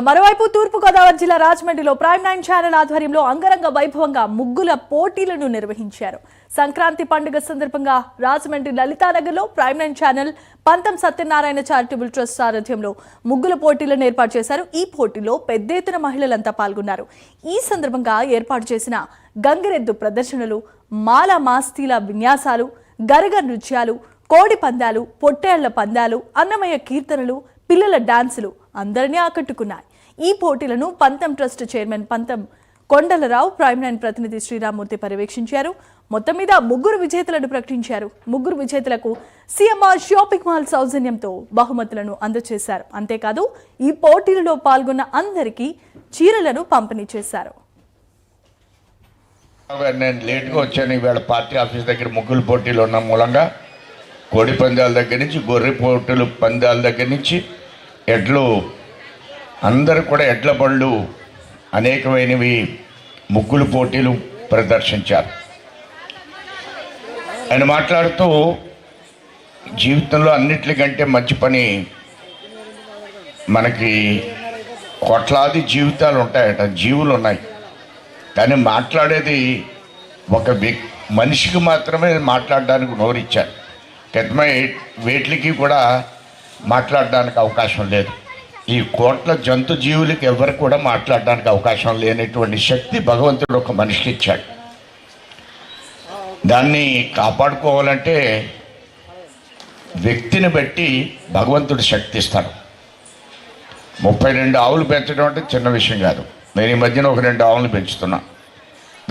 మరోవైపు తూర్పుగోదావరి జిల్లా రాజమండ్రిలో ప్రైమ్ 9 ఛానల్ ఆధ్వర్యంలో అంగరంగ వైభవంగా ముగ్గుల పోటీలను నిర్వహించారు. సంక్రాంతి పండుగ సందర్భంగా రాజమండ్రి లలితానగర్లో ప్రైమ్ 9 ఛానల్ పంతం సత్యనారాయణ చారిటబుల్ ట్రస్ట్ సారథ్యంలో ముగ్గుల పోటీలను ఏర్పాటు చేశారు. ఈ పోటీలో పెద్ద ఎత్తున మహిళలంతా పాల్గొన్నారు. ఈ సందర్భంగా ఏర్పాటు చేసిన గంగిరెద్దు ప్రదర్శనలు, మాల మాస్తీల విన్యాసాలు, గరగ నృత్యాలు, కోడి పందాలు, పొట్టేళ్ల పందాలు, అన్నమయ్య కీర్తనలు, పిల్లల డాన్సులు అందరినీ ఆకట్టుకున్నాయి. ఈ పోటీలను పంతం ట్రస్ట్ చైర్మన్ పంతం కొండలరావు, ప్రైమ్ 9 ప్రతినిధి శ్రీరామూర్తి పర్యవేక్షించారు. మొత్తం మీద ముగ్గురు విజేతలను ప్రకటించారు. ముగ్గురు విజేతలకు సిఎంఆర్ షాపింగ్ మాల్ సౌజన్యంతో బహుమతులను అందజేశారు. అంతేకాదు ఈ పోటీలలో పాల్గొన్న అందరికీ చీరలను పంపిణీ చేశారు. నేను లేట్గా వచ్చాను. ఇవాళ పార్టీ ఆఫీస్ దగ్గర ముగ్గుల పోటీలు ఉన్న మూలంగా కోడి పందాల దగ్గర నుంచి, గొర్రె పోటీలు పందాల దగ్గర నుంచి, ఎడ్లు అందరూ కూడా ఎడ్ల బళ్ళు అనేకమైనవి ముగ్గులు పోటీలు ప్రదర్శించారు. ఆయన మాట్లాడుతూ జీవితంలో అన్నిటికంటే మంచి పని, మనకి కోట్లాది జీవితాలు ఉంటాయట, జీవులు ఉన్నాయి, కానీ మాట్లాడేది ఒక మనిషికి మాత్రమే మాట్లాడడానికి నోరిచ్చారు. గతమై వేట్లకి కూడా మాట్లాడడానికి అవకాశం లేదు. ఈ కోట్ల జంతు జీవులకి ఎవరికి కూడా మాట్లాడడానికి అవకాశం లేనటువంటి శక్తి భగవంతుడు ఒక మనిషికి ఇచ్చాడు. దాన్ని కాపాడుకోవాలంటే వ్యక్తిని బట్టి భగవంతుడు శక్తి ఇస్తాడు. 32 ఆవులు పెంచడం అంటే చిన్న విషయం కాదు. నేను ఈ మధ్యన ఒక 2 ఆవులు పెంచుతున్నాను.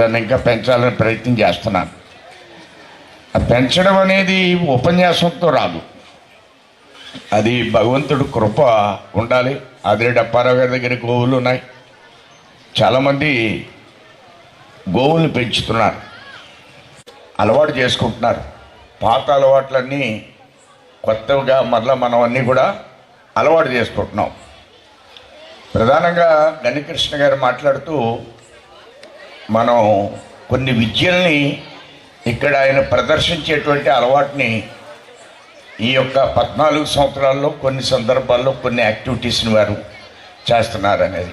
దాన్ని ఇంకా పెంచాలని ప్రయత్నం చేస్తున్నాను. పెంచడం అనేది ఉపన్యాసంతో రాదు, అది భగవంతుడు కృప ఉండాలి. ఆదిరెడ్డి అప్పారావు గారి దగ్గర గోవులు ఉన్నాయి. చాలామంది గోవులు పెంచుతున్నారు, అలవాటు చేసుకుంటున్నారు. పాత అలవాట్లన్నీ కొత్తగా మరలా మనం అన్నీ కూడా అలవాటు చేసుకుంటున్నాం. ప్రధానంగా గణకృష్ణ గారు మాట్లాడుతూ మనం కొన్ని విద్యల్ని ఇక్కడ ఆయన ప్రదర్శించేటువంటి అలవాటుని ఈ యొక్క 14 సంవత్సరాల్లో కొన్ని సందర్భాల్లో కొన్ని యాక్టివిటీస్ని వారు చేస్తున్నారు అనేది